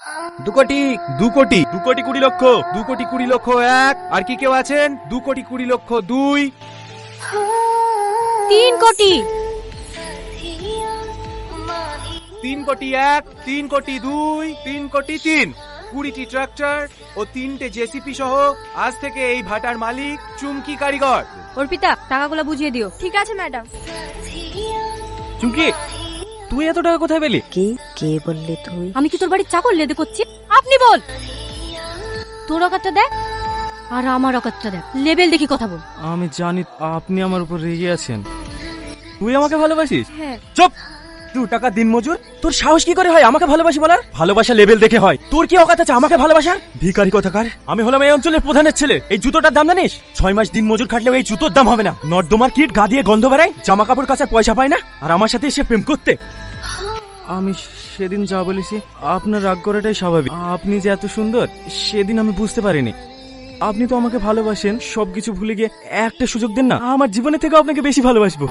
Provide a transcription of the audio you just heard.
2 কোটি 2 কোটি 2 কোটি 20 লক্ষ 2 কোটি 20 লক্ষ 1। আর কি কেউ আছেন? 2 কোটি 20 লক্ষ 2। 3 কোটি 3 কোটি 1, 3 কোটি 2, 3 কোটি 3। 20টি ট্রাক্টর ও 3টে জেসিপি সহ আজ থেকে এই ভাটার মালিক চুমকি কারিগর। অর্পিতা, টাকাগুলো বুঝিয়ে দিও। ঠিক আছে ম্যাডাম। চুমকি, তুই এত টাকা কোথায় পেলি? কে কে বললে তুই? আমি কি তোর বাড়ির চাকর লেদে করছি? আপনি বল। তোর অকাতটা দেখ আর আমার অকাতটা দেখ, লেভেল দেখি কথা বল। আমি জানি আপনি আমার উপর রেগে আছেন। তুই আমাকে ভালোবাসিস? হ্যাঁ। চুপ! 2 টাকা দিন মজুর, তোর সাহস কি করে হয় আমাকে ভালোবাসি বলার? ভালোবাসা লেভেল দেখে হয়। তোর কি অকাত আছে আমাকে ভালোবাসার? ভিখারি কোথাকার। আমি হলাম এই অঞ্চলের প্রধানের ছেলে। এই জুতোটার দাম জানিস? 6 মাস দিন মজুর খাটলেও এই জুতোর দাম হবে না। নর্দমার কিট গা দিয়ে গন্ধ বেড়ায়, জামা কাপড় কাচার পয়সা পায় না, আর আমার সাথে এসে প্রেম করতে। আমি সেদিন যা বলেছি আপনার রাগ করাটাই স্বাভাবিক। আপনি যে এত সুন্দর সেদিন আমি বুঝতে পারিনি। আপনি তো আমাকে ভালোবাসেন, সবকিছু ভুলে গিয়ে একটা সুযোগ দেন না, আমার জীবনে থেকে আপনাকে বেশি ভালোবাসবো।